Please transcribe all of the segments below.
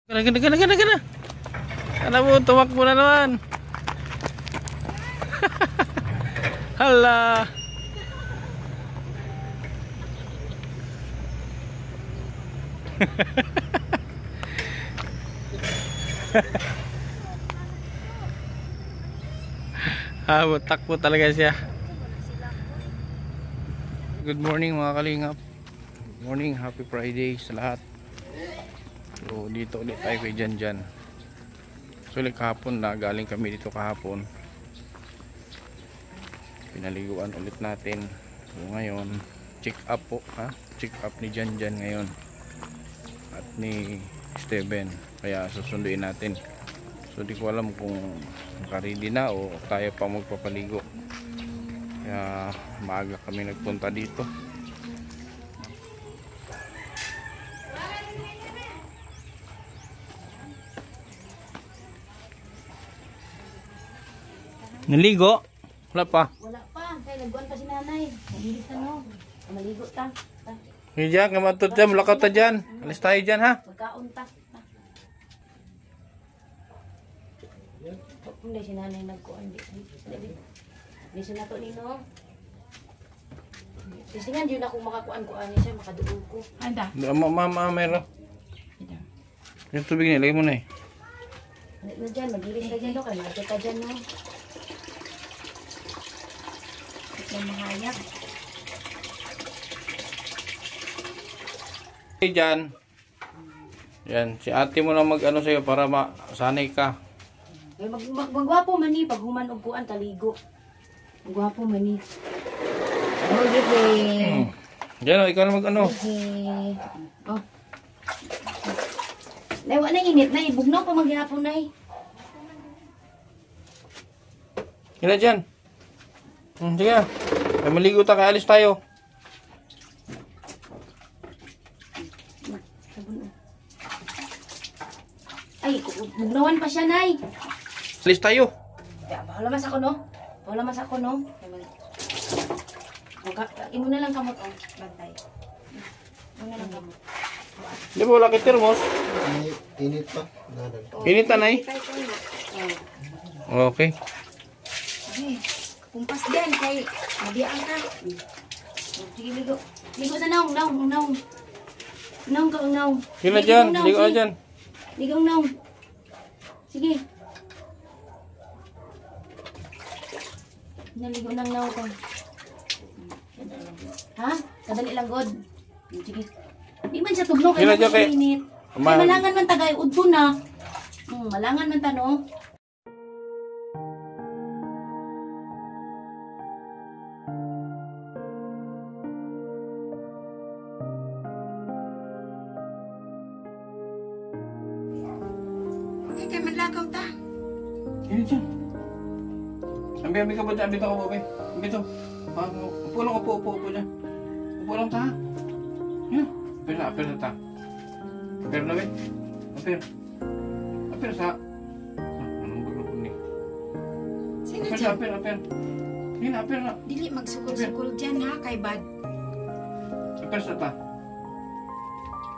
Gana. Ano mo, tumakbo na naman. Hala. Takbo talaga siya. Good morning mga kalingap. Good morning, happy Friday sa lahat. So dito ulit tayo kay Jan. So ulit kahapon na galing kami dito kahapon. Pinaliguan ulit natin. So ngayon check up po, check up ni Jan ngayon at ni Steven, kaya susunduin natin. So di ko alam kung naka-ready na o tayo pa magpapaligo, kaya maaga kami nagpunta dito. Naligo? Wala pa? Wala pa, kaya nagbuwan pa si nanay. Mabilis na no, maligo ta. Hey Jack, kamatot dyan, malakaw ta dyan. Alis tayo dyan ha. Magkaon ta. Hindi si nanay nagkuhan. Hindi siya nato nino. Kasi nga yun ako makakuan-kuan niya siya, makaduog ko. Anda. Mama, meron. Yung tubig niya, lagay mo na eh. Ano dyan, magilis ka dyan no, kaya magkita dyan no. Ito mahayag. Hey Jan. Yan, si ate mo na mag-ano sa'yo para masanay ka. Magwapo man ni, pag human og kuan taligo. Magwapo man ni. Oh, gigi. Jan, ikaw na mag-ano. Gigi. Oh. Nay, wala na init, nay. Bugnaw pa maghihapon, nay. Kina Jan. Sige na. Ay, maligo ta, kaya alis tayo. Ay, bugnawan pa siya, nay. Alis tayo. Wala mas ako, no? Wala mas ako, no? Imo na lang kamot, oh. Bantay. Imo na lang kamot. Di ba wala kay termos? Init pa. Init na eh. Okay. Okay. Kumpas din, kay mabiyaan ka. Sige, ligo. Ligo na naong. Naong ka, naong. Kina Jan, ligo ka dyan. Ligaw naong. Sige. Naligo nang naong ka. Ha? Kadali lang, God. Sige. Di man siya tugno kay mainit. Malangan man tagay udto na. Malangan man ta no. Kaya manlakaw ta. Kini Jan. Ambil ka ba dyan? Ambil ako po, be. Ambil to. Upo lang, upo dyan. Upo lang ta. Yan. Apir na ta. Apir na, be. Apir sa. Anong gulo po ni? Sino Apir dyan? sa, apir. Yan, apir na. Dili magsukol-sukol dyan ha, kay Bad. Apir sa ta.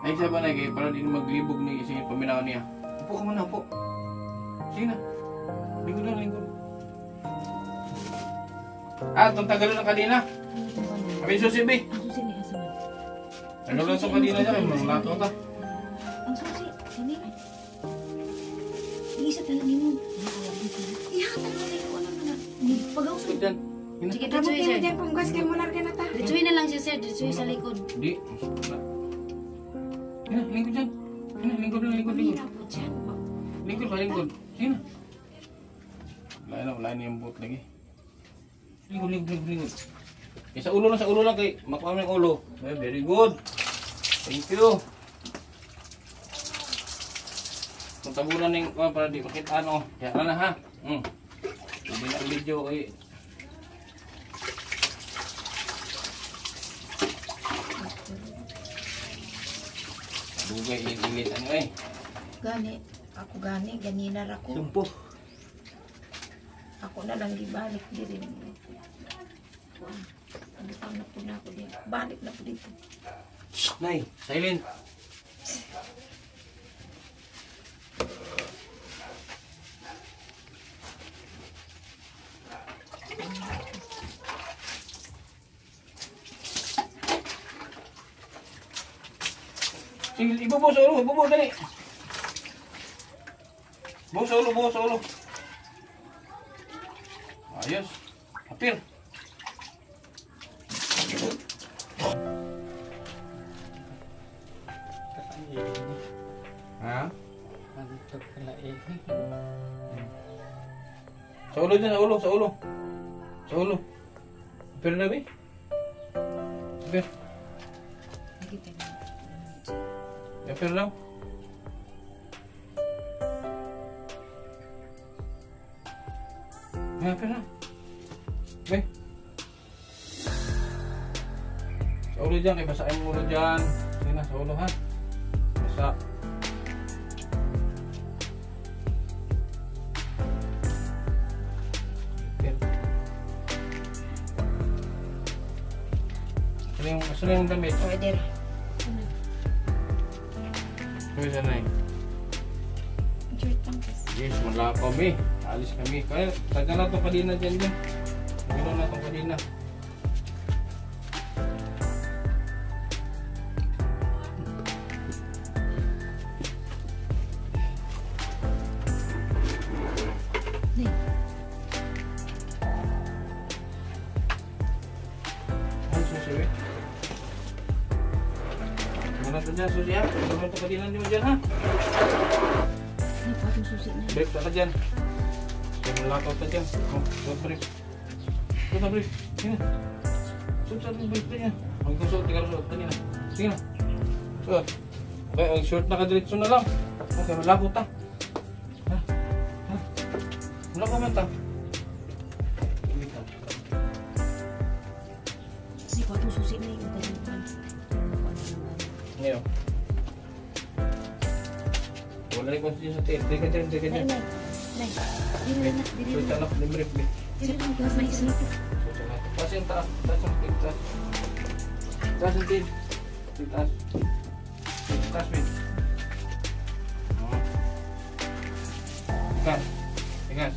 Ay, siya ba na kayo? Para di maglibog ni isang paminaw niya. Upo ka muna, upo. Sige na. Lingkod. Itong tagalo ng kanina. Kami susi, be. Ang susi ni Hasan. Ano lang sa kanina niya? Mga lato ta. Ang susi. Sini. Isa tala nimo. Ihatan mo rin ko na. Pag-aus. Sige dyan. Sige, Kamot ditsuy kayo sir. dyan, panggas kayo mo larga na ta. Ditsuy na lang siya sir. Ditsuy sa likod. Hindi. Yan, lingkod dyan. Yan, lingkod. Mahina po dyan. Lingkod. Sige na. Wala na yung boot lagi. Lingkod. Sa ulo lang kay makuha mo yung ulo. Very good. Thank you. Kung tabunan ng para di makita ano. Yan na ha. Hindi na ang video kay. Dugay ilit ano eh. Gani. Ako gani. Ganinar ako. Sumpo. Ako na lang gibalik di rin. Ano na po na ako dito. Balik na po dito. Nay, silent. Sige, ibubuhos sa ulo, ibubuhos, dali. Buhos sa ulo, buhos sa ulo. Ayos. Apil. Ha? Sa ulo dyan, sa ulo, sa ulo. Sa ulo. Apil na, be? Apil. Apil lang. May apil na. Be. Sa ulo dyan, kaya basahin mo ulo dyan. Sige na, sa ulo ha. Basa. Saan yung damit? Order. Kami saan na eh? Short lang kasi. Yes, wala kami. Alis kami. Kaya, tagal na itong kadina dyan dyan. Gano'n na itong kadina. Ay, susi eh. Gano'n ito dyan, susi ha. Gano'n itong kadina nyo dyan ha. Ay, patong susi na. Break ka dyan. Sige, malakaw ka dyan. Oh, suot break. Suot na break. Sige na. Suot sa break na yan. Huwag kang suot, tingnan suot. Dali na. Sige na. Suot. Okay, ang short na kadiretso na lang. Okay, malakaw ta. Ha? Ha? Malakaw man ta. Ay, patong susi na yung kalimutan. Ngayon. Wala rin konsensya sa tail. Dili ka dyan, dili ka Nay, dyan. nay. Nay. Dili na, dili Suot na. sa anak, limrip. Dili na, gas na isa. Suot sa anak. Taas yung taas. Taas yung tail. Taas. Taas yung tail. Taas. Taas, wait. Ikas. Ikas.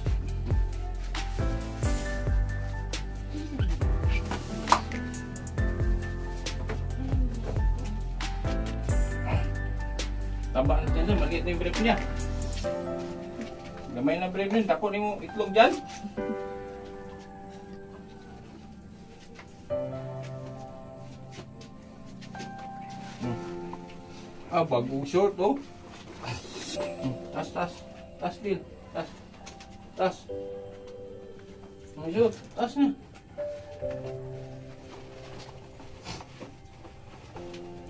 Taba na dyan, maliit na yung brief niya. Gamay na brief niya, tapos yung itlog dyan. Ah, bagong short oh. Tas, tas. Tas din. Tas. Tas. Ang short, tas na.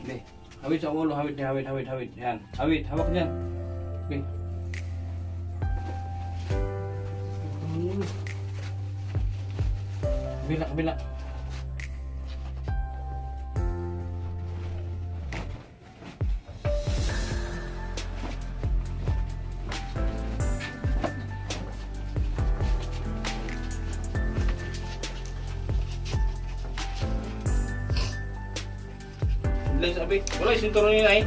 Okay. Hawid sa ulo, hawid. Yan. Hawid, hawak dyan. Okay. Kabila. Bilang sabi, wala yung sinturon nila eh.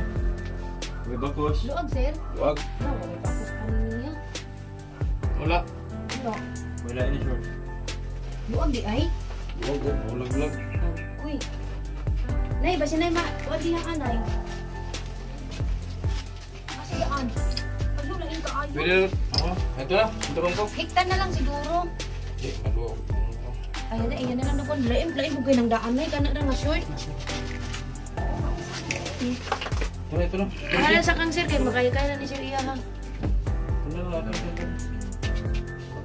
May bakos. Luag, sir. Wag. No, wala pa ako sa kanina. Wala. Ano? Wala ini short. Luag di ay? Wag, ulag. Uy. Nay, basi nay, wag di ang anay. Kasi daan. Paglulaan ka ayo. Pwede, ako. Ito na, sinturon ko. Hiktan na lang siguro. Hindi, maluwag. Ayan na lang na kon. Laim ko kayo ng daan nay. Kana na nga short. Ito na. Ano sa kang sir, kayo makaya-kaya na ni sir iya ha. Ito na.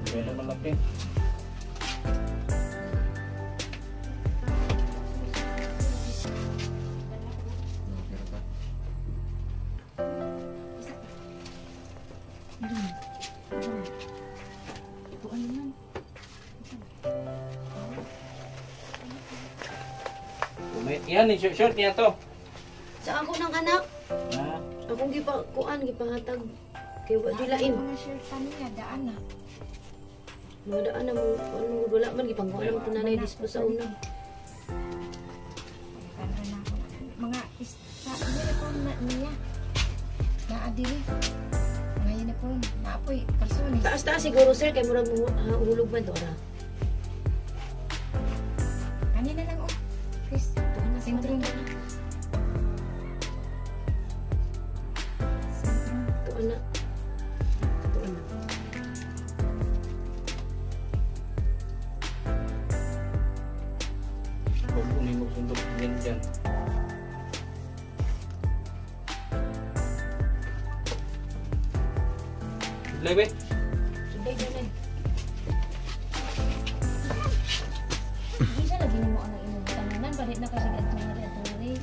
Pwede malaki. Yan, short niya to. Sa ako ng anak, Ah, akong gipahatag. Kay wa di laim. Mga shirt niya, daan na. Mga daan na mo, ano, wala man, gipangkuha naman ito nanay dispo sa una. Kanda na ako. Mga sa uniform na niya. Naadili. Mga uniform. Naapoy. Kalsoni. Taas siguro sir, kay murag hulog man to ra. Kanina lang oh. Chris. Tuhan na Sintro na. ana. Ito ana. Kukunin mo sundok din dyan. Lebe. Suday dyan eh. Bisa lagi ni mo ang imong tanganan, balik na kasi at ngari.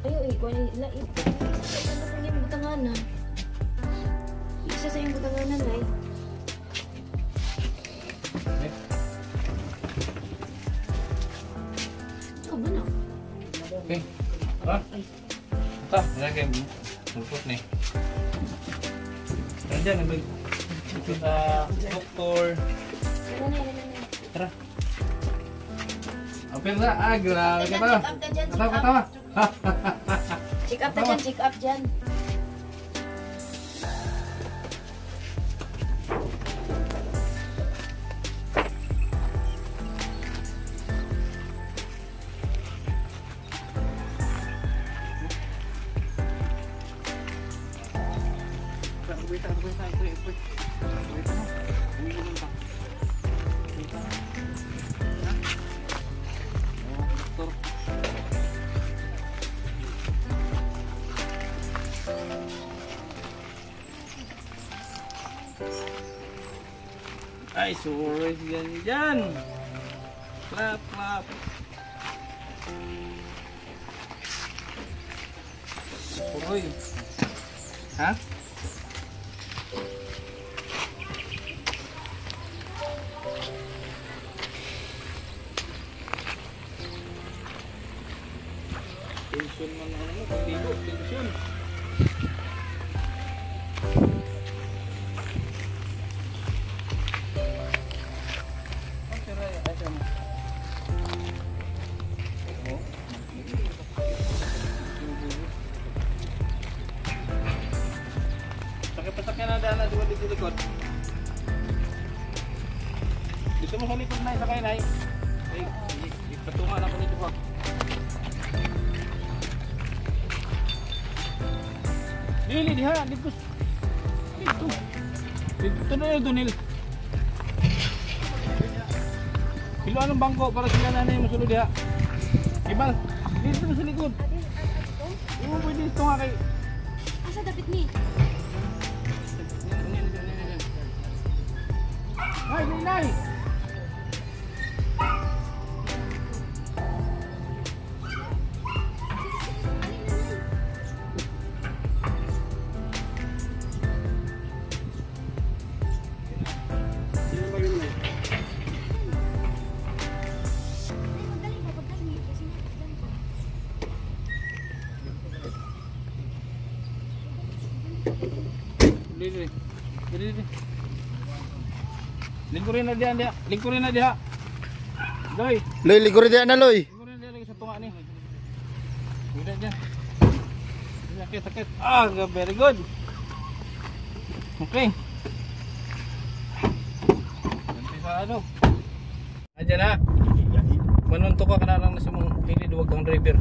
Ayo kuan lait. Ano pa yung butanganan? Isa sa yung butanganan ay. Oh, mana? Okay. Ha? Ta, lagay mo. Lupot ni. Nandiyan nabig. Ito sa doktor. Tara. Apil na, grabe ka ba? Katawa. Check up na dyan, check up dyan. Ay, sulit yan dyan. Clap, clap. Uy. Ha? Tension man ano mo, pagbigo, tension. Sakit-sakit na daan na duwan dito likod. Dito mo sa likod na, sakay na. Ay, patungan ako nito po. Dili diha, dito. Dito. Dito na yung dunil. Kilo anong bangko para sila nanay masulod diha. Ibal, dito na sa likod. Oo, pwede ito nga kay... Asa dapat ni? Nay, nay, nay! Dili. Lingkurin na diha, diha. Lingkurin na diha. Loy. Loy, ligo rin na Loy. Lingkurin na diha lagi sa tunga ni. Udah diyan. Sakit. Ah, very good. Okay. Ganti sa ano. Ayan na. Manunto ka kanang nasa mong kilid, huwag kang driver.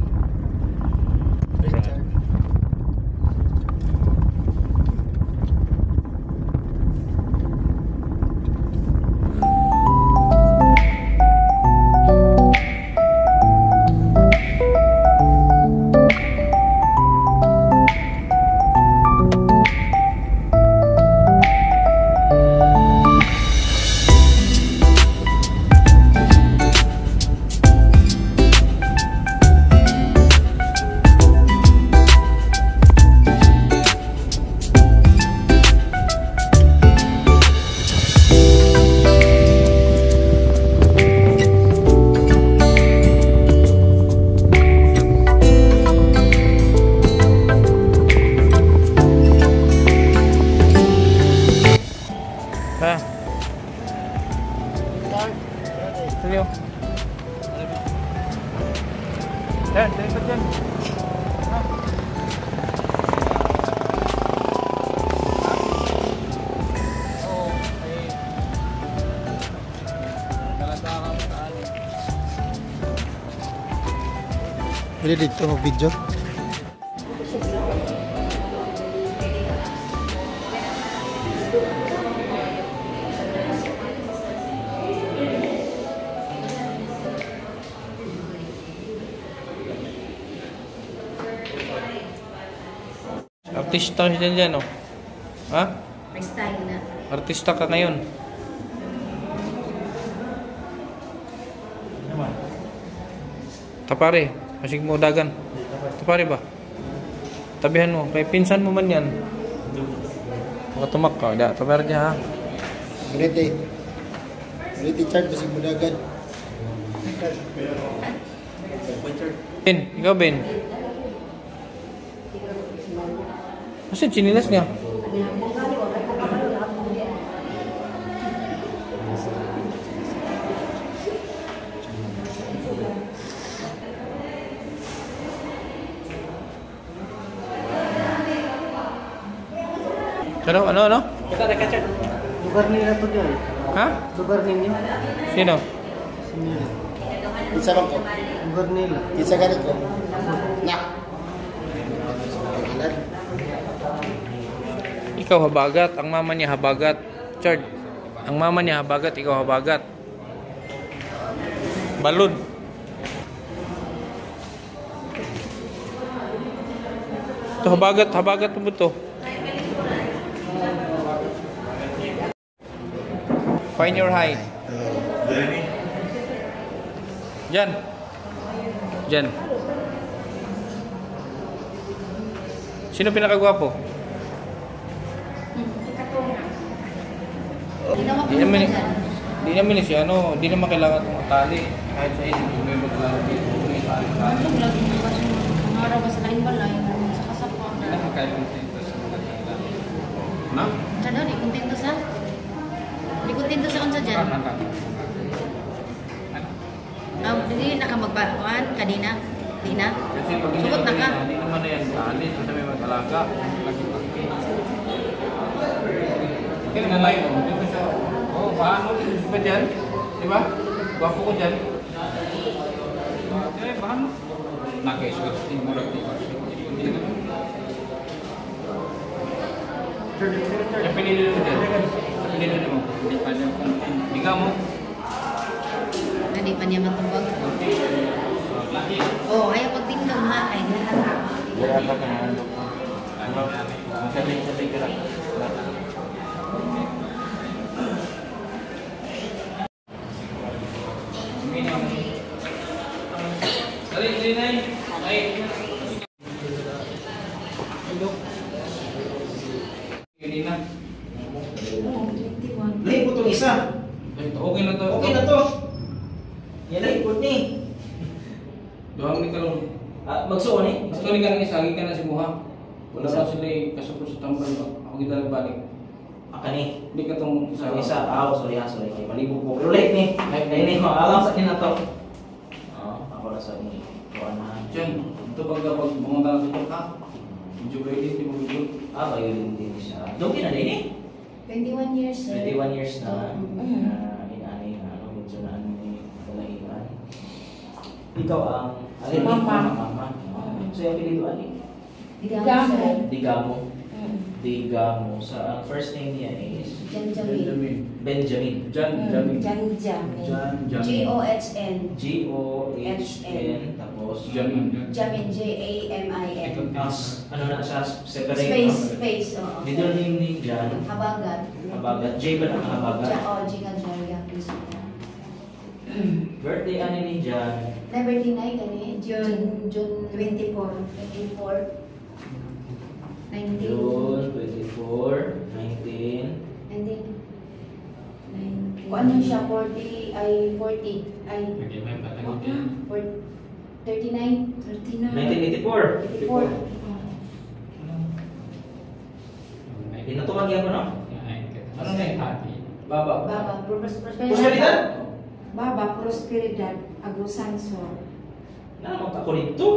Ha? Tuloy. Dan, dapat dyan. Ha? Oo, ay kalata ka mo sa alin. Pwede dito mag-video. Artista siya dyan, oh. Ha? May style na. Artista ka ngayon. Tapare, masig mo dagan. Tapare ba? Tabihan mo, kay pinsan mo man yan. Makatumak ka, da, tapare niya ha. Ganito. Ganito chart kasi budagan. Ben, ikaw Ben. Kasi chinilas niya. Ano? Kita ada kaca. Lugar nila to dyan. Ha? Lugar ninyo. Sino? Sinila. Isa lang ko. Lugar nila. Isa ganit ko. Na. Ikaw habagat, ang mama niya habagat. Chard, ang mama niya habagat, ikaw habagat. Balod. Ito habagat mo to. Find your height. Jan. Sino pinakagwapo? Di naman siya, di naman kailangan itong atali. Kahit sa inyo, may maglalaro dito. May atali. Ang araw ba sa lain balay? Sa kasapa. Hindi naman kaya kontento sa mga tanda. Na? Siya daw, di kontento sa? Di kontento sa unsa dyan? Hindi na ka magbakuan kanina? Di na? Kasi pag Sugot na ka? hindi naman na yan atali. Kasi may mag-alaga. Kaya nga layo. Hindi ko siya. Oh, paano? Di ba dyan? Di ba? Gwapo ko dyan. Eh, paano? Nakaisuot. Murag di ba? Yung pinili mo dyan. Yung pinili mo. Hindi ka mo. Hindi pa niya matubag. Oo, ayaw pagtindong ha. Ay, lahat. Wala ka na. Ano? Sabay ka lang. Dali na yun. Ay. Yun na. Lahi po itong isa. Okay na to. Okay na to. Yan lahi po ni. Doang ni kalong. Magsuon eh. Gusto ni ka nang isagi ka na si Muha. Wala pa sila kasupro sa tambal ba? Ako kita nagbalik. Akani. Hindi ka itong Sa isa. Sorry. Kay palibog po. Pero late ni. Lahi ni. Alam sa akin na to. Ako na sa inyo. Kuan na. Diyan, ito pag bumunta na sa ka. Medyo ready, hindi mo video. Kayo din siya. Doon na din eh. 21 years, sir. 21 years na. Mhm. Inani na. Medyo na ano ni kalahiran. Ikaw ang... Si Mama. Mama. So yung pinito ani? Digamo, sir. Digamo. Digamo. Sa first name niya is... Janjamin. Benjamin. Jamin. Janjamin. G-O-H-N. G-O-H-N. Tapos... Jamin. Jamin, J-A-M-I-N. Ano na siya? Separate. Space, oo. Middle name ni Jan. Habagat. Habagat. J ba ang Habagat? G nga Jaya, please. Birthday ani ni Jan. Never deny gani. June 24. 19. June 24, 19. 19. Kung ano siya, 40, ay 40, ay 39? 1984. 84. Pinatukan niya ko, no? Ano na yung Baba. Baba, Prosperidad? Baba, Prosperidad, Agusansor. Naman ako dito.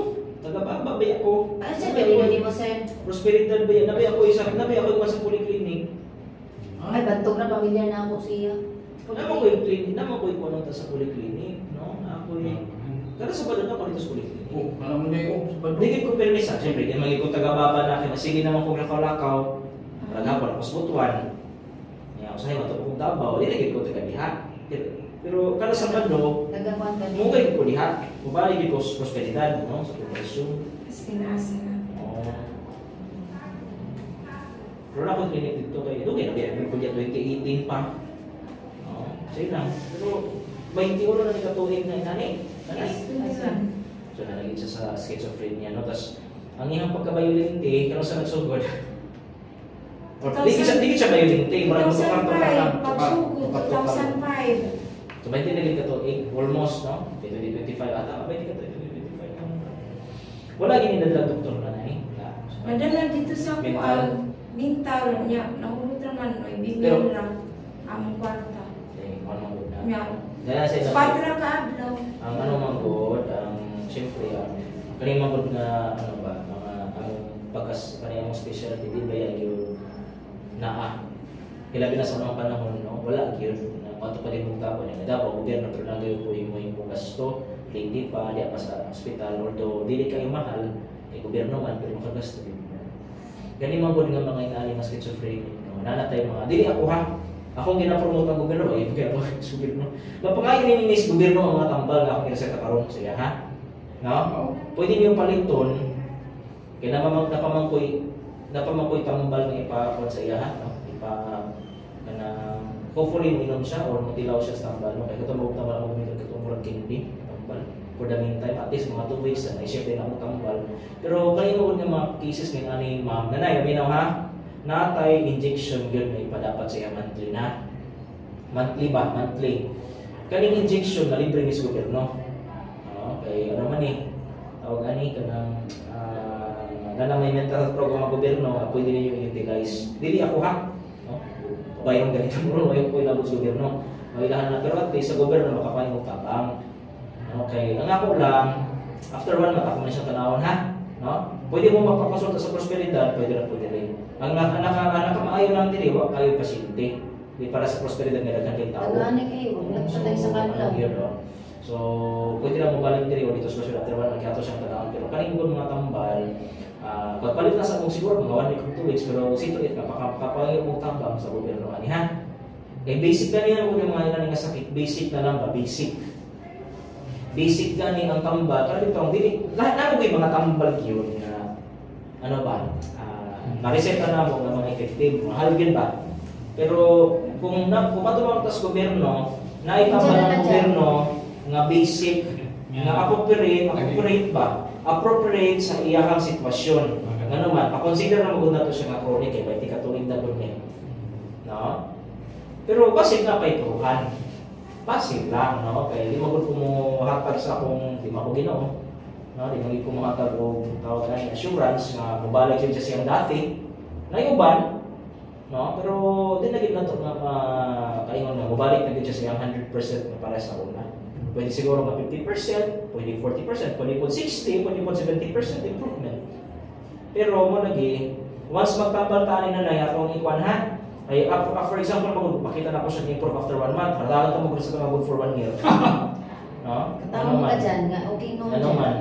Taga-baba ba ako? Ano siya, gawin mo, sir? Prosperidad ba yan? Nabi ako sa polyclinic. Ay, bantog na pamilya na ako siya. Naman ko yung clinic. Naman ko yung punong sa polyclinic. No? Ako yung... Kada sa balon ako dito sa polyclinic. Oh, alam mo na yung sa bado. Hindi ko permis ha. Siyempre, di magiging tagababa na kaya sige naman kung lakaw-lakaw. Lagaw ako sa butuan. Kaya usahay matapos kong tabaw, di lagi ko taga-diha. Pero kada sa bado, Nagakuan ka mungay ko diha. Mubalik ko sa prosperidad, no? Sa progresyon. Mas pinaasa na. Oo. Pero ako clinic dito kay Edo, kaya nabiyamin ko dyan 2018 pa. Oo, sa'yo lang. Pero 20 oras na nikatuhin na inanay. So nalagin siya sa schizophrenia, no? Tapos, ang iyang pagka-violente, kano sa nagsugod? Or, di siya violente, marang magpakarto ka lang. 2005, pagsugod, 2005. So, 20 naging katuig, almost, no? 2025 ata, 20 ka 2025. Wala ginidadala doktor na na eh. Nadala dito sa Mental. mental niya. Nahulog naman, may Pero- bibigyan lang ang kwarta. Eh, ano mo na? Niya. Dahil sa ina- Patra ka adlaw. ang ano manggod, ang siyempre, kaning manggod na, ano ba, ang kaniyang mong specialty, di ba yan yung naa. Hilabi na sa mga panahon, no? Wala, yun. Mato pa din mong tapon yan. Dapat, gobyerno, pero nagayon po yung gasto, hindi pa, di pa sa hospital, although dili kayo mahal, gobyerno man, pero makagasto din. Gani manggod nga mga inali mas schizophrenic, no? Nanatay mga, dili ako ha, akong ginapromote ang gobyerno, ay kaya po sa gobyerno. Mapangayon ni sa gobyerno ang mga tambal na akong ginasa kakarong sa iya, ha? No? Pwede niyo paliton, kaya napamangkoy tambal na ipakon sa iya, ha? No? Hopefully, minom siya or matilaw siya sa tambal, no? Kaya katulog tambal ako gamitin katulog kindi, tambal. For the meantime, at least mga 2 weeks na i-share din ako tambal. Pero kanino nga mga cases ng ani ma'am, nanay, minaw ha? Natay injection yun na ipadapat sa iya monthly na. Monthly ba? Monthly. Kaning injection na libre ni sa gobyerno. Okay, ano man eh. Tawag ani ka ng na may mental health program ang gobyerno, pwede ninyo i-utilize. Dili ako ha? No? Bayang ganito mo, ayaw ko ilabot sa gobyerno. Mailahan na, pero at least sa gobyerno makapain mo tabang. Okay, ang ako lang, after 1 month, ako na siyang tanawon ha? No? Pwede mo magpakonsulta sa prosperidad, pwede na pwede rin. Ang nakamaayo lang din, wag kayo pasyente. Di para sa prosperidad nga nagkakil tao. Tagani kayo, nagpatay sa kanila. So, pwede lang mo balik diri o dito sa prosperidad, after 1 month, kaya ito siyang tanawon. Pero kaning ko mga tambal, pagpalit na sa akong siguro, mga 1 week or 2 weeks, pero sito it, kapakapayo mo tambang sa gobyerno ani ha? Eh, basic na niya kung yung mga ilan nga sakit, basic na lang ba? Basic gani ang tambal. Pero dito, lahat na mo mga tambal yun na, ano ba, na-reseta na mo ng mga effective, mahal din ba? Pero kung matumang sa gobyerno, naitambal ng gobyerno nga basic, nga appropriate ba? Appropriate sa iyahang sitwasyon. Ano man, pa-consider na magod na ito siya nga chronic, eh, hindi katuwing na doon eh. No? Pero basic na pa ituruhan. Basic lang, no? Kaya di magod ko mo hatag sa akong, di mo ginoo. No? Di magod ko mo hatag o tawag na assurance nga mabalik yun siya siyang dati. Nayuban, no? Pero di na gid na ito nga kaingon na mabalik na gid siya siyang 100% na para sa una. Pwede siguro mga 50%, pwede 40%, pwede po 60%, pwede po 70% improvement. Pero mo lagi, once magtambal tani na na akong ikuan ha, ay for example, makita na ko siya improve after 1 month, hadalan ta mo sa mga good for 1 year. No? Katawag ka dyan, nga okay no Ano dyan. man.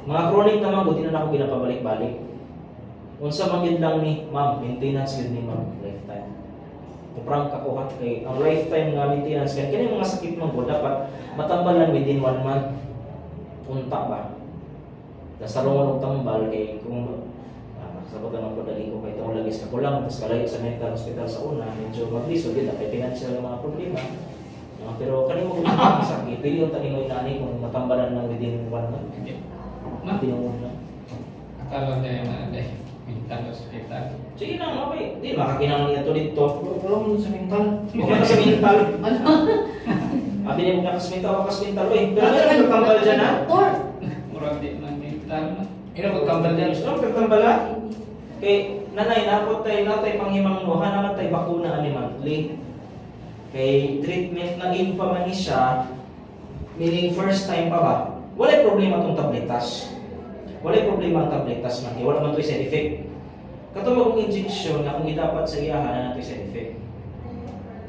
Mga chronic naman, buti na ako ginapabalik-balik. Unsa man yun lang ni ma'am, maintenance yun ni ma'am, lifetime. Kuprang kakuha kay ang lifetime nga maintenance kaya kini mga sakit mo dapat matambalan within 1 month. Unta ba? Nasarungan og tambal kay kung sabot naman po dali ko kay itong lagis ka kulang tapos kalayo sa mental hospital sa una medyo maglisod din kay financial mga problema. Pero kanimo kung sakit dili yung taninoy tani kung matambalan lang within 1 month. Mati yung una. Akala niya na dahil mental hospital. Sige lang, okay. Di, makakinang niya ito dito. Wala mo sa mental. Huwag ka sa mental. Abi niya huwag ka sa mental, huwag ka sa mental. Pero meron nagtambal dyan ha? Murang di man mental na. Ino magtambal dyan. Gusto mo nagtambal ha? Kay nanay, napot tayo natay panghimang nuha naman tayo bakuna ni monthly. Kay treatment na pa man siya, meaning first time pa ba? Wala problema itong tabletas. Wala problema ang tabletas man. Wala man ito side effect. Katulad kong injection na kung idapat sa iyahan na ito side effect.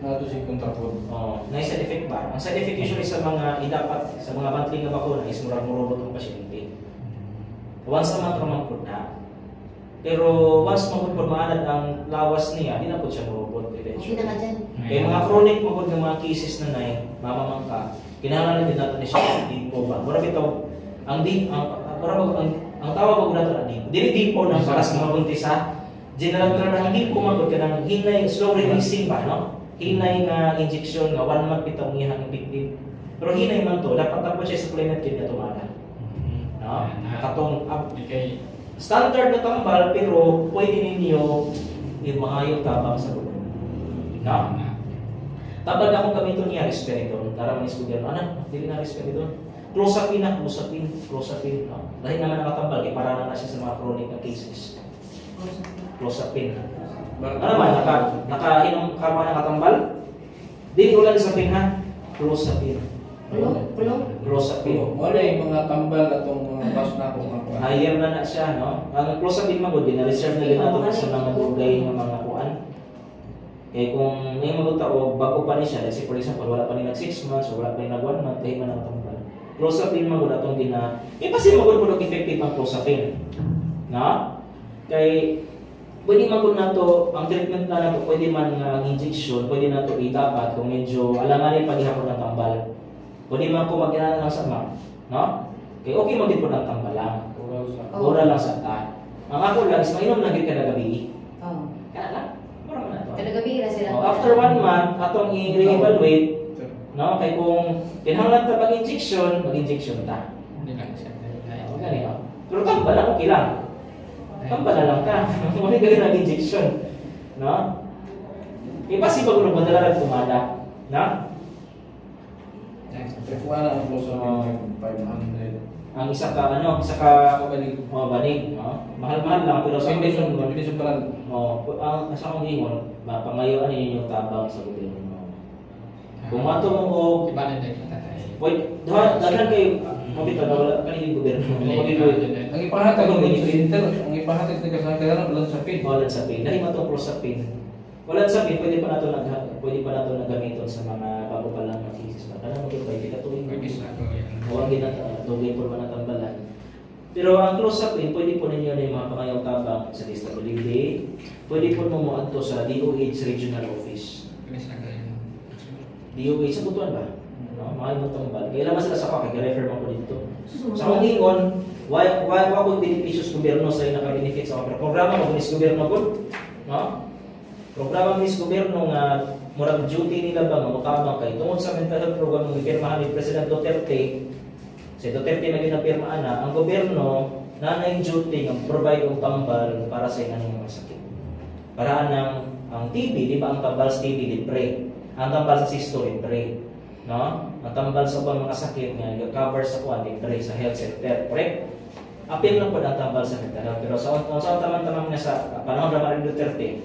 Nato si kontrapod. Na side effect ba? Ang side effect usually sa mga idapat sa mga bantling na bakuna is murag morobot ang pasyente. Once a month ramang pud na. Pero once magpud maanad ang lawas niya, di na pud siya morobot Okay eventually. na ka dyan. Kaya mga chronic magpud ng mga cases na nay, mamamangka, kinahanglan din nato ni siya dipo ba. Mura bitaw ang ang tawag ko nato na dipo. Dili dipo ng para sa mga buntis ha. General term ang dipo magpud kanang hinay slow releasing ba no? Hinay nga injection nga 1 month bitaw niya ang victim. Pero hinay man to, dapat tapos siya supplement kit na tumana. No? Katong standard na tambal pero pwede ninyo yung mga tabang sa bulan. No? Tabag akong gamiton niya risperidon. Tara manis ko gano'n. Ano? Dili na risperidon. Clozapine na, clozapine. No? Dahil naman nakatambal, kaya para na siya sa mga chronic na cases. Clozapine. Ano naman, nakainom ka ba nakatambal? Dili ulan sa pin ha? Clozapine. Clozapine. Wala yung mga tambal atong mga bus na akong mga Higher na siya, no? Ang clozapine magod, na-reserve na rin natin sa mga dugay ng mga kuan. Kaya kung may mga tao, bago pa ni siya, let's say for example, wala pa ni nag 6 months o wala pa ni nag 1 month, dahil man ang tambal. Clozapine magod atong kasi magod po effective ang clozapine. No? Kaya pwede man po na to, ang treatment na nato, pwede man nga injection, pwede na to itapat kung medyo alanganin paghihapon ng tambal. Pwede man po mag-inana ng sama, no? Kaya okay man din po ng tambal lang. Oral lang sa ta. Ang ako lang is mainom lang yun kada gabi. Kaya lang, marami na to. Kada gabi na sila. After 1 month, atong i-re-evaluate, no? Kaya kung pinahanglan ta pag-injection, mag-injection ta. Ganito. Pero tambal lang, okay lang. Tambal na lang ka. Muna ka rin injection. No? Ipasi pag ulo madala lang tumada. No? Wala ang close up 500. Ang isa ka banig. No? Mahal-mahal lang pero sa Hindi sa brand. ang sa akong ingon, mapangayoan ninyo yung tabang sa gobyerno. Kung mato mo o daghan kayo mabita na wala kanil gobyerno. Ang ipahatag ng printer, ang ipahatag ng kasagaran ulan sa pin. Walang sa pin. Dahil matong prosapin. Walang sa pin, pwede pa nato nagamiton sa mga bago pa lang na cases. Kana mo kay kita tuwing. Huwag ginatugay po man natambalan. Pero ang close-up pwede po ninyo na yung mga pangayaw tabang sa DSWD. Pwede po mo moadto sa DOH Regional Office. DOH sa Butuan ba? No, mga imong tambal. Kaya lamang sila sa refer mo ko dito. Sa akong ingon, why ko beneficios gobyerno sa naka-benefit sa mga programa mo nis gobyerno ko? No? Programa nis gobyerno nga murag duty nila ba mamutabang kay tungod sa mental health program ng gipirmahan ni President Duterte. Si Duterte na ginapirmaan na ang gobyerno nanay duty ng provide og tambal para sa inyong mga sakit. Para ang TB, di ba ang tambal sa TB libre? Ang tambal sa cysto libre. No? Ang tambal sa mga sakit nga cover sa kuan libre sa health sector, correct? Apil lang po ang tambal sa mental health. Pero sa taman-taman nga sa panahon ng Duterte,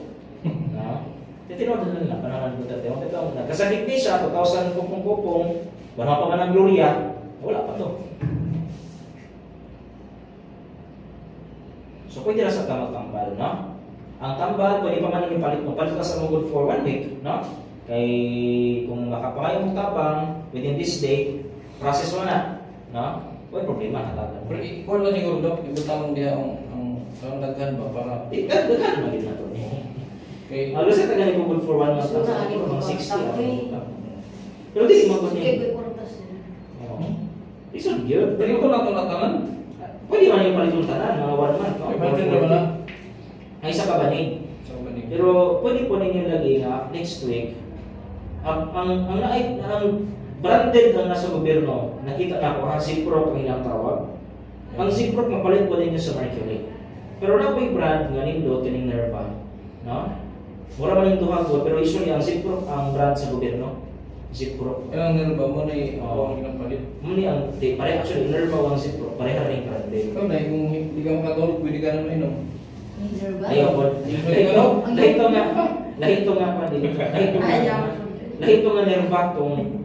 no? Titinod na nila panahon ng Duterte. Nagkasakit din siya, 2,000 kupong-kupong, wala pa man ang Gloria, wala pa to. So pwede na sa tambal, no? Ang tambal, pwede pa man nang ipalit mo. Palit ka sa mga for 1 week, no? Kay kung makapangayo mong tapang within this day, process mo na, no? Wala problema natatan. Pero ikuha lang siguro dapat ibutang diha ang daghan ba para daghan man din nato ni. kay Halos sa tagal ni Google for 1 month lang sa mga 60. Pero di mo ko ni. Iso gyud. pero ko na to natanan. Pwede man yung palit yung tanan mga 1 month, no? Pwede na wala. Ay isa ka banig. Sa banig. Pero pwede po ninyo lagi na next week ang branded ang nasa gobyerno, nakita na ako, ang Ziproc ang ilang tawag. Ang Ziproc, mapalit po ninyo sa Mercury. Pero na po yung brand nga nindo, tining Nerva. No? Mura man yung duha ko, pero usually ang Ziproc ang brand sa gobyerno. Ziproc. Ang Nerva mo na ang ginapalit. Muni ang, pare actually, Nerva ang Ziproc, pareha rin branded. Ikaw na, kung hindi ka makatulog, pwede ka naman inom. Ayaw po. Lahito nga pa din. Lahito nga Nerva tong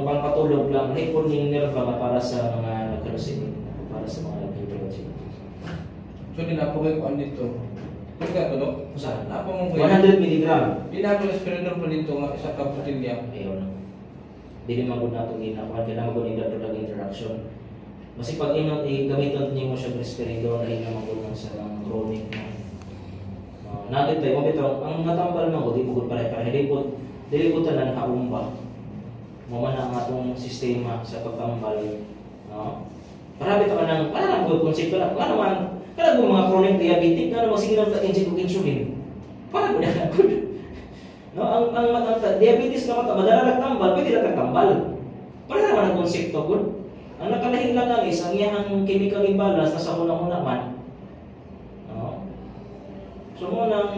pangpatulog lang. Lahito yung Nerva nga para sa mga nagkarosin. Para sa mga nagkiprosin. So, dinapagay ko dito. Pagka to, Saan? apa mo kuya? 100 mg. Di na ako spirinol pa dito nga isa ka putilya. Ayun. Dili man gud nato ginakuha kaya naman gud drug interaction. Kasi pag gamiton niyo mo siya risperidone ay naman gud sa chronic na. Natin tayo mo bitaw ang natambal man gud di mo gud pare-pare dili po tanan haumba. Mo man ang atong sistema sa pagtambal, no? Para bitaw nang para mo konsepto na ano man kada mga chronic diabetic na mo sige nang ta-inject og insulin. Para mo na gud. No, ang mata diabetes na mata madala nagtambal, pwede ra kagtambal. Para naman ang konsepto gud. Ang nakalahin lang lang is ang iyang chemical imbalance na sa una-una man. No? So mo nang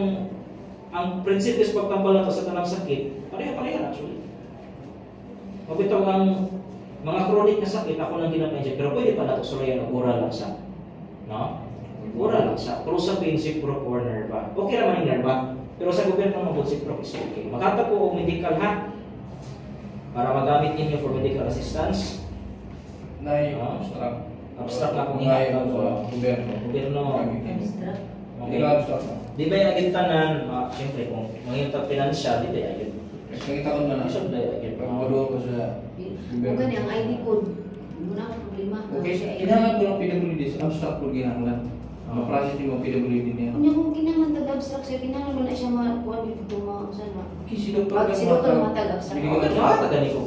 ang prinsipyo sa pagtambal nato sa tanang sakit, pareha actually. Mabitaw ang mga chronic na sakit ako nang ginapa-inject, pero pwede pa nato sulayan og oral lang sa. No? Oral lang sa Clozapine, Ciproc or Nerva. Okay ra man yung Nerva. Pero sa gobyerno ng Ciproc is okay. Makata po og medical ha para magamit ninyo for medical assistance. Nay, abstract. Abstract lang kung Ngay ihatag sa gobyerno. gobyerno. Abstract. Hindi Okay. ka abstract. Di ba yung agintanan, siyempre kung mangyayang financial, di ba yung agin? Nakita ko na na. Isog na yung agin. Pag maduwa ko sa Kung gani ang ID code, muna ang problema. Okay, kailangan ko ng PWD sa abstract po ginahanglan. Ma-process yung mga PWD niya. Kung yung kinahanglan tag-abstract siya, kinahanglan mo na siya makuha dito mo saan ba? Kasi doktor Pag si Doktor matag-abstract. Hindi Okay, ka nakatagan ko.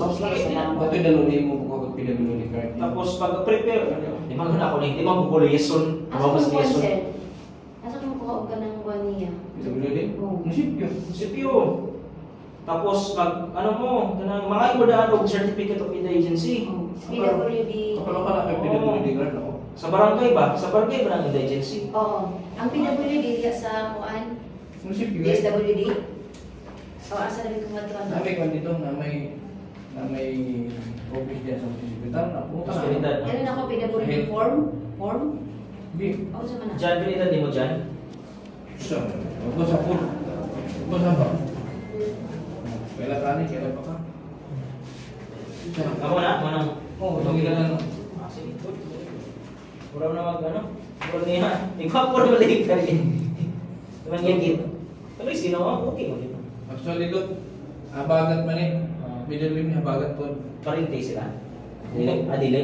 Ito yung dalawin mo po kapag PWD card. Tapos pag prepare, di ba na ako ni, di ba mo ko liaison, Asa mas mo liaison. concert? Asa mo kuha ka ng buwan niya? PWD? Oo. Nasipyo. CPU. Tapos pag ano mo, kanang mga imodaan og certificate of indigency. PWD. Kapalo ka na kay PWD card ako. Sa barangay ba? Sa barangay ba ng indigency? Oo. Ang PWD diya sa kuan, Nasipyo. DSWD. O asa na kung matuan Na may kwan dito, na may office dyan sa hospital. Napunta na. Hospital. Ganun ako PWD form. Form? Hindi. O sa mana? Diyan, pinita di mo dyan? Sa food. Sa ba? Kailan ka ni? Kailan pa ka? Ako na, ako na. Oo, yung ilan Ah, sige. Mura na mag, ano? Mura niya. Ikaw po na maligid ka rin. Naman yan dito. Tuloy, sino ako? Okay mo dito. Actually, look, habagat man eh. Middle name habagat po. Parinte sila. Dili, dili.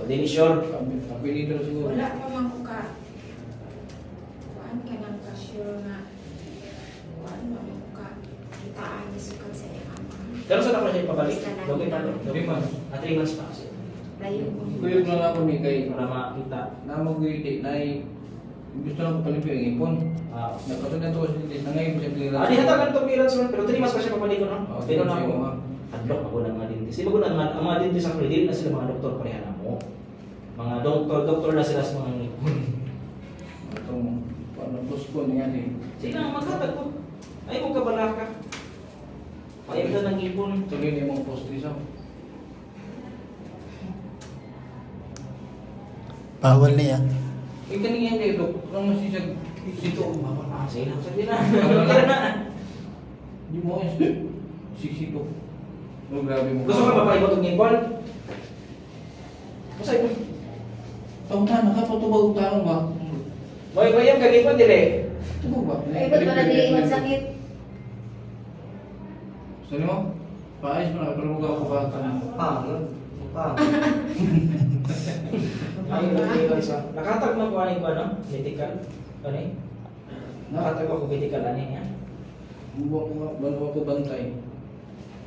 Dili sure. Apelido siguro. Wala pa man ko ka. Kuan ka ng kasyo na. Kuan mo mo ka. Kitaan isukat sa iyang ama. Pero saan ako siya pabalik? Basta lang. Dugay pa. 3 months. 3 months pa kasi. Layo ko. Kuyog na lang ako ni kay Para makita. namagwiti na gusto lang ko palipyo ang ipon. Ah, Nakatulad to kasi na ngayon ko siya clearance. di hatagan itong clearance mo. Pero 3 months pa siya papalik ko, no? Oo, Pero na siya ako. mga- Adlock ako ng mga dentist. Di ba ko na ang mga dentist ang hindi na sila mga doktor pareha na mo. Mga doktor na sila sa mga ngipon. Itong paano postpone niya ni. Sige lang, magkatag ko. Ay, mo kabalaka. Payag na ng ngipon. Tuloy niya mga post isa. Bawal na yan. Eh kanina hindi dok. Ang masisag sito ang bawal. Ah, sige lang, sige na. Kaya na. Di mo is sisito. No, grabe mo. Gusto ka mapalibot ng ngipon? Basta ito. Tawag ka pa ba utang ba? Boy, boy, yung kagipon, dili. Tubo ba? Ay, ba't pala di magsakit? Gusto niyo? Paayos mo na, pero mukha ko ba? Ay, okay, isa. Nakatag mo ko ano ba, no? Medical? Ano eh? Nakatag mo ko medical, ano eh? Banuwa ko bantay.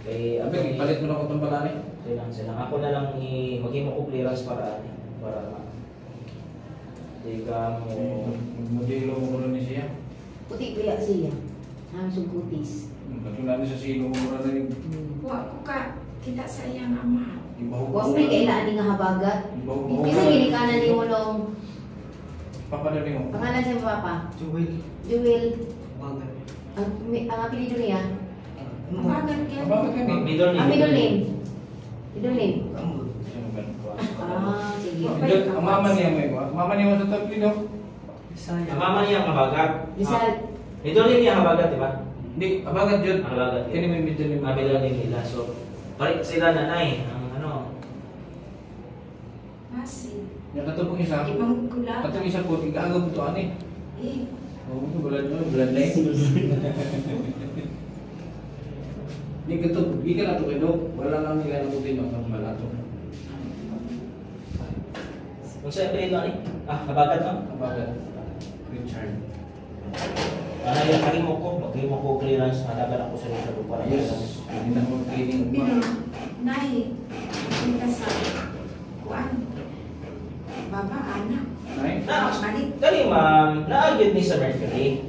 Kay, Abi, palit mo na ako itong balani. Silang. Ako na lang maghimo ko clearance para di ka mo Modelo mo muna ni siya. Puti kaya siya. Ang sugutis. Katulad sa sino mo muna na rin. Wa ko ka. Kita sa iyang ama. Ibaw Huwag may kailangan ni nga habagat. Ibaw Kasi ginikanan ni mo nung Papadali mo. pangalan siya papa. Jewel. Ang apelido niya. Mabagat yan. Bakit kami? middle Ang name. middle name. Middle name. Ah, sige. Ang mama niya may ba? Mama niya mo sa top no? Ang mama niya ang habagat. Rizal. Middle name niya habagat, di ba? Hindi, abagat dyan. Habagat. Kani may middle name. Middle name nila. So, parit sila nanay. Ang ano. Masin. Yung katubong isa. Ibang kulak. Katubong isa po, igaagaw po ito ani. Eh. Oo, bloodline. Hindi ka to, hindi ka na to kay Dok. Wala lang nila nakutin ang malato. Kung saan pinito ni? Nabagat no? Kabagat. Richard. Yung kalimo ko, mag-limo ko clearance, nadagan ako sa lugar ko para Yes. Hindi na mo cleaning Pero, pa. nay, kita sa kuan. Baba, anak. Nay? Balik. Dali ma'am, naagad ni sa Mercury.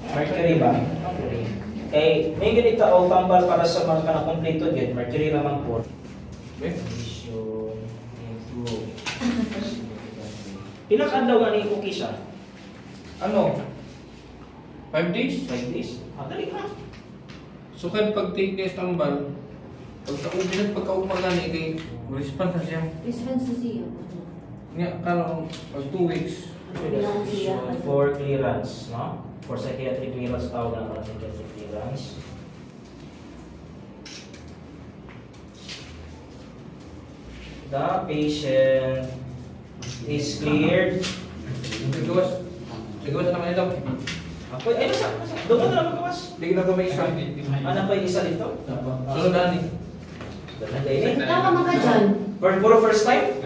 Mercury ba? Mercury. Eh, may ganito o tambal para sa mga kanakompleto din. Mercury naman po. Eh? Mission, improve. Ilang adlaw nga ni cookie siya? Ano? 5 days? 5 days? Dali ka. So kan pag take days tambal, pagka-umaga ni kay response na siya. Response na siya. Nga, karong pag 2 weeks. For clearance, no? For psychiatric clearance, tawag na para psychiatric clearance. The patient is cleared. Sigawas. Sigawas na naman ito. Ako, ay, nasa? Doon na lang magawas. Hindi na gawin isa. Ano pa yung isa dito? Sunod na ni. Tama mga dyan. Puro first time?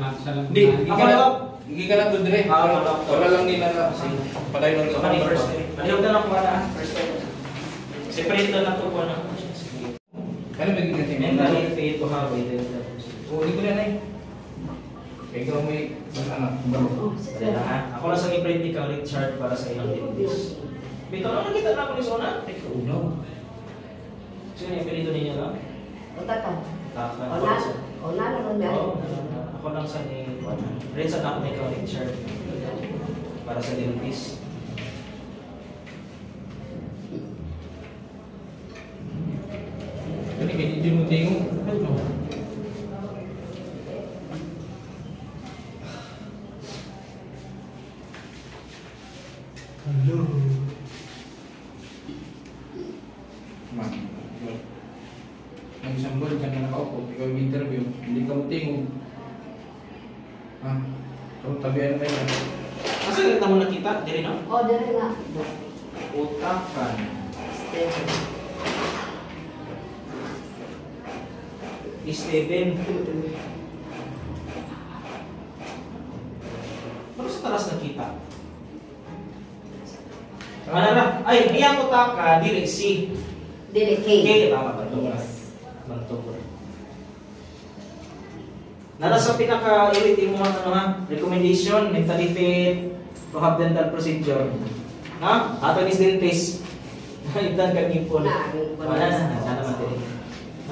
Hindi, Ako na ba? Hindi ka na doon dire. Wala lang nila na. Padayon lang Ako na yung first time. Aliw na lang ko na. First time. Separate na lang ito ko na. Ano ba yung kasi? Mentally fit to have it. Oo, hindi ko na eh. Kaya ikaw may anak. Dali lang ha. Ako lang sa i-print ikaw Richard para sa ilang dentist. Bito, ano nakita na ako ni Sona? No. Sino yung pinito ninyo na? Utakan. Takan. Ona naman yan. Oo, ako lang sa ni Richard na ako ni ikaw Richard. Para sa dentist. Kasi kaya hindi mo tingin. Hello. Ma'am. Ang isang buwan ka na nakaupo, ikaw yung interview, hindi ka mo tingin. So, tabihan na kayo. Asa kita mo nakita? Diri no? O, dere nga. Utakan. Steven. Ano sa talas nakita? Ano na? Ay, niyang utaka, dili si. Dere K. Okay, tama ba ito? Banto ko. Nala sa pinaka-elite mo ano ha? Recommendation, mentally fit, to have dental procedure. Ha? Ato is dentist. Itan ka ngipon. Wala na naman din.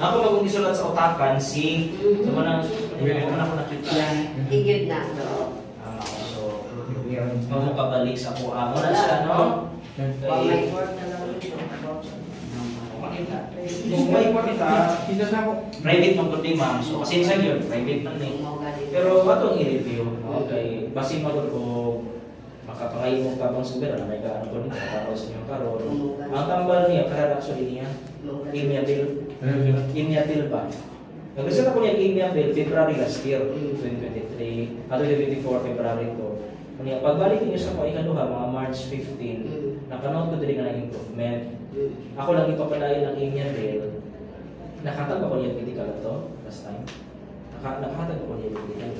Ako magong isulat sa utakan, si, sa manang, ano ko nakita. Higid na. So, mo kabalik sa kuha mo na siya, no? May work na lang ito. Kung may kita, Kita na ako. private man kundi ma'am. So, kasi sa yun, private man din. Pero atong i-review, okay, basin mo ko makapangay mo ka bang subira na may kaano ko nito, para sa inyong karon. Ang tambal niya, kahit actually niya, Imiatil. Imiatil ba? Nag-reset ako niya Imiatil, February last year, 2023, ato 2024, February to. Kanya, pagbalik niyo sa mga ikaduha, mga March 15, nakanood ko din nga ng improvement. Ako lang ipapalayan ng Imiatil. Nakatag ako niya medical to last time. Nakatag ako niya medical.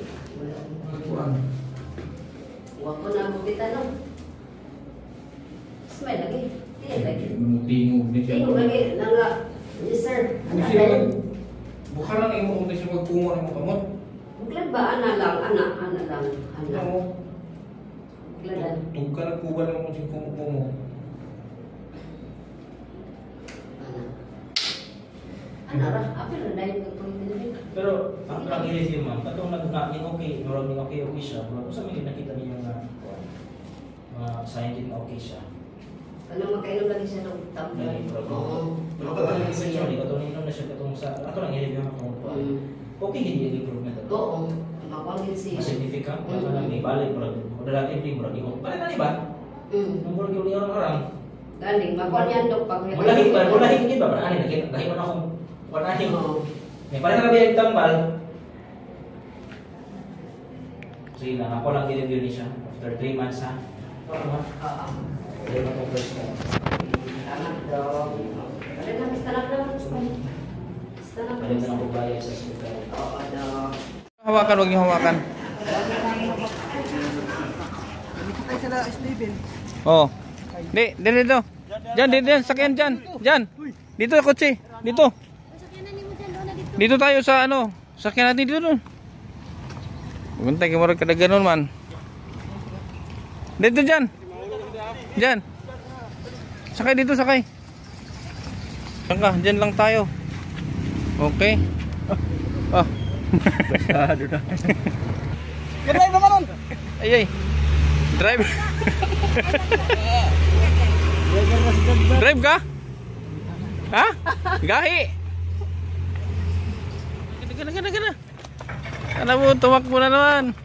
Huwag ko na magkita no. Smile lagi. Tiyan lagi. Tingog din siya. Tingog lagi. Nanga. Yes sir. Ano Kasi tayo? buka lang yung mga siya magpungo ng mga kamot. Buklan ba? Ana lang. Ana lang. Ana. Ano? Buklan. Tug ka nagkuban ng mga pungo. Ana ra. Apil na dahil magpapagpapagpapag. Pero ang i-review ma'am, katong nag-in okay, maraming okay siya. Kung sa may nakita niyo nga mga scientific na okay siya. Ano magkainom lagi siya ng tambay? Dali, pero Oo. katong research ni katong nino na siya katong sa ato lang i-review ako. Okay din yung improvement ato. Oo. Makwangin siya. Significant, wala lang may balik bro. Relatively bro, di mo. Balik na ba? Nung bro yung orang. Galing. Makwangin dok pag Mulahin ba? Ano nakita? Dahil mo na akong wanahin. Oo. May parang nabi yung tambal. Sige lang, ako lang i-review ni siya. After 3 months ha. Hawakan, huwag niyo hawakan. Oh. Dito. Diyan, sakyan diyan. Diyan. Dito kotse. Dito. Dito tayo sa ano, sakyan natin dito doon. Buntay ka murag kada ganon man. Dito diyan. Diyan. Sakay dito, sakay. Diyan lang tayo. Okay. Oh. Basado na. Drive naman nun! Ay. Drive. Drive ka? Ha? Gahi. Gana. Ano mo, tumakbo na naman.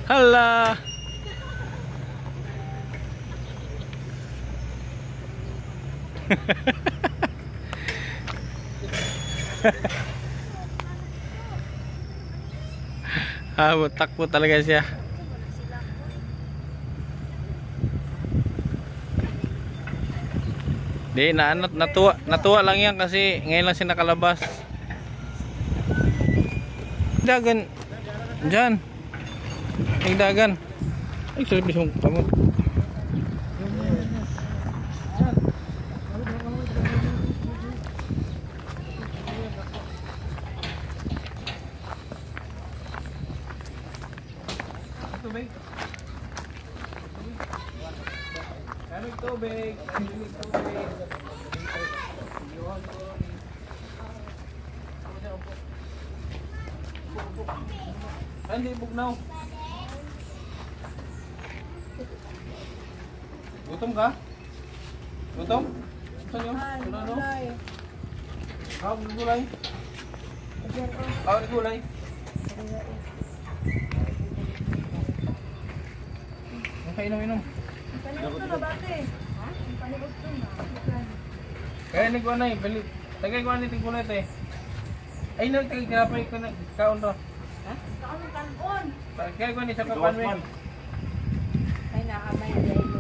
Hala. Takbo talaga siya. Di natuwa lang yan kasi ngayon lang siya nakalabas. Dagan. Diyan. Ay dagan. Ay sabi mo kamu. Tubig. Tubig. Hindi bugnaw. Gutom ka? Gutom? Saan yun? Ano? Kawag ng gulay? Kawag ng gulay? Okay, inom. Kaya nagwa na eh, balik. Tagay ko na tingkulay ito eh. Ay, nagkagapay ko na kaon to. Ha? Kaon ng kanon. Kaya ko ni sa kapan mo. Ay, nakamay dahil mo.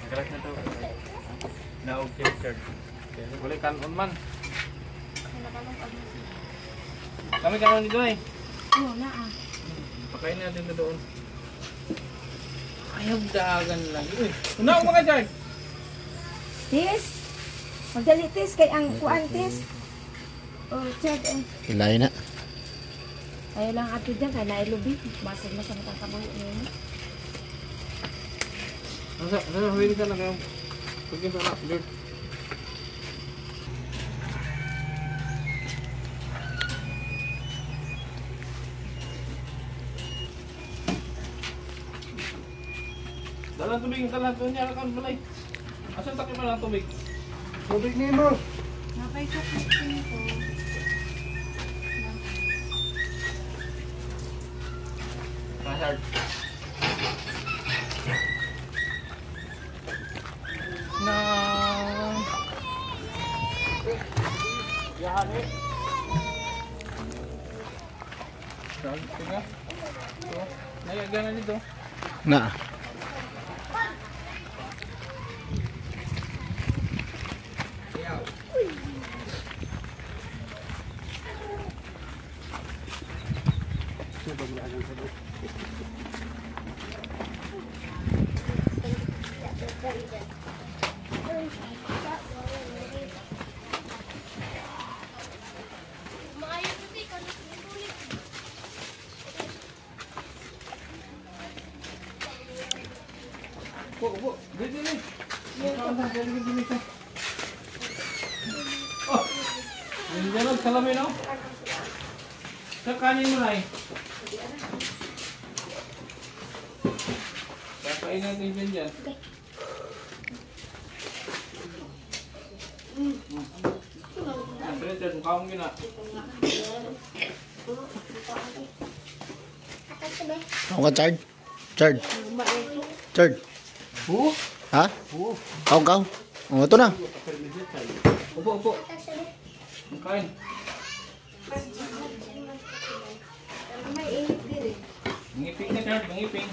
Nagalas na to. Naog church. Wala kanon man. Kami kanon dito eh. Oo, naa. Pakain natin na doon. Ayaw dagan lang. Uy, unaw mga dyan! Tis? Magdali tis kay ang kuan tis. Oh, check eh. Ilay na. Ayaw lang ato dyan kay nailubi. Masag-masag ang kabayo niyo. Nasa, hawin ka na kayo. Pagkin sa anak, Lord. Dalang tubig, dalang tubig niya, akan balay. Asan takip mo lang tubig? Tubig ni mo! Nakay sa kitchen ko. Hazard. Na. Yahan eh. Tingnan. Ito. Nayagan na dito. Na. Upo. Dito. Oh. Diyan salamin no? Sa kanin mo na eh. Kakain natin dyan. Andre, mukha mong gina. Ako ka, Chard? Chard? Ha? Kau? Oh, ito na. Upo. Kain. May init din eh. Richard, ang ipin.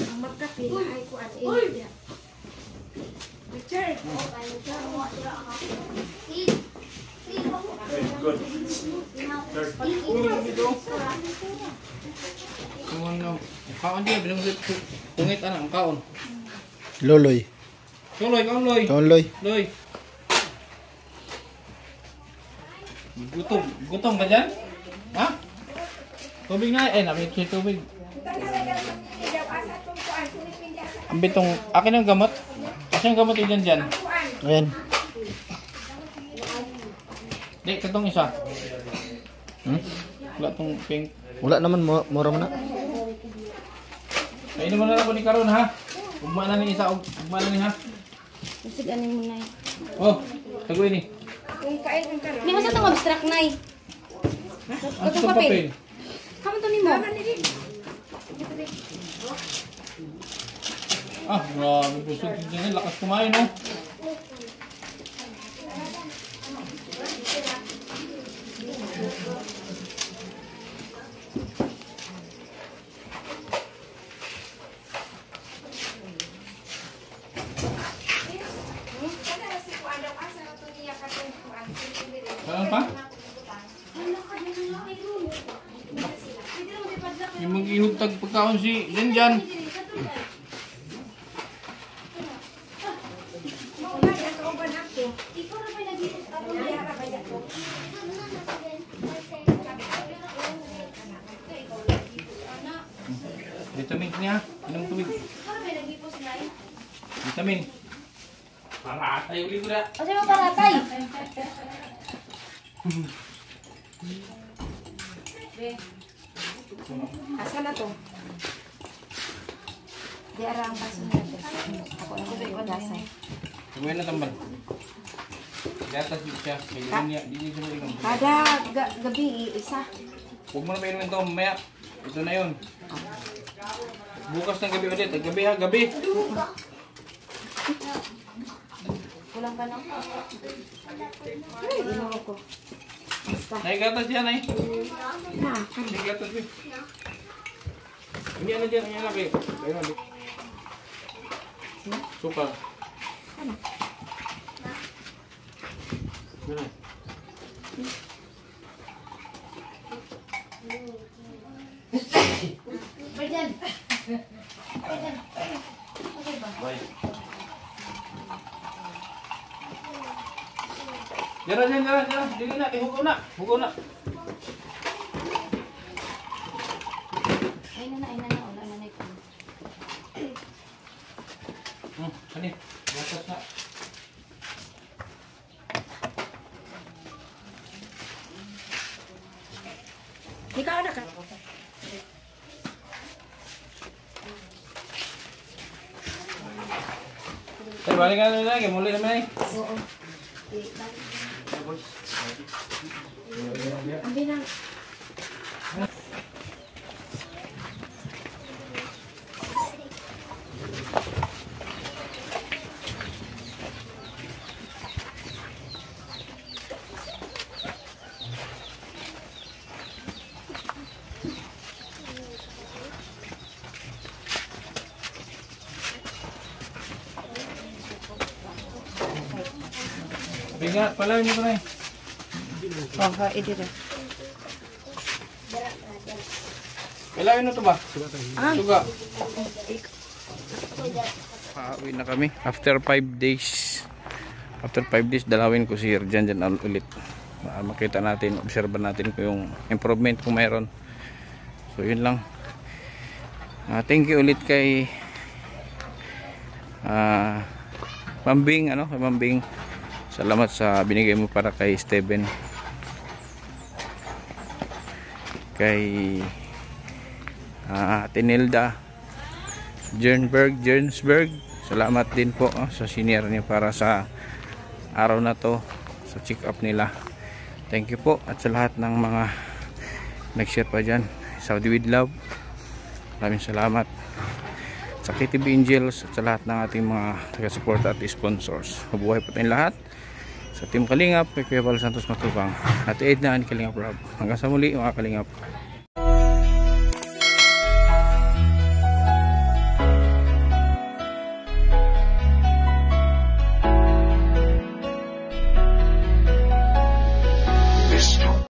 Ang magkape ay kuan eh. Richard. Kaon dia bilang pungit anak ang kaon. Loloy. Loy, kaon loy. Kaon loy. Loy. Gutom ka dyan? Ha? Tubig na namin si tubig. Ang bitong, akin ang gamot. Kasi ang gamot yun dyan. Ayan. Di, katong isa. Wala tong pink. Wala naman, mura mo na. Kainin mo na lang ko ni Karon ha. Ugma na ni isa, ugma na ni ha. Kasi ganin mo na eh. Oh, tagoy ni. Kung kain ng karon. Hindi mo sa itong abstract na eh. Ang itong papel. Kamu to ni mo. Ah, grabe. Busog si Janelle. Lakas kumain oh. Saan pa? Yung mag-ihugtag pagkaon si Janjan. Vitamin niya. Inom tubig. Vitamin. Paratay ulit ko na. Kasi mo paratay. Asa na to? Di arang paso na to. Ako ko dasay. Gawin na tambal. Gatas din siya. Kailangan niya. Hindi siya mag-inom. Kada gabi isa. Huwag mo na painumin ito. Mamaya. Ito na yun. Bukas ng gabi ulit. Gabi ha. Gabi. Kulang pa nang. Ay, inaw ko. Naigatas yan ay. Na, Naigatas din. Hindi ano dyan. Ano laki. Kaya na. Sukal. Ano? Ano? Berjan. Bye. Jalan. Dili na. Hugaw na. Ay na. Wala na ito. Ano? Gatas na. ikaw na ka. Tay, balik ka na lagi. Muli naman ay. Oo. Ang binang. Bigat. Palawin mo ko na eh. Baka idira. Palawin mo ito ba? Suga. Pauwi na kami. After 5 days. After 5 days, dalawin ko si Janjan ulit. Makita natin, obserban natin kung yung improvement kung mayroon. So yun lang. Thank you ulit kay Mambing, kay Mambing. Salamat sa binigay mo para kay Steven. Kay Tinilda Jernsberg. Salamat din po sa senior niyo para sa araw na to, sa check up nila. Thank you po, at sa lahat ng mga nag-share pa dyan. Saudi with Love, maraming salamat sa KTB Angels at sa lahat ng ating mga taga-support at sponsors. Mabuhay po tayong lahat. Sa Team Kalingap, kay Kuya Val Santos Matubang at Edna and Kalingap Rob. Hanggang sa muli mga Kalingap.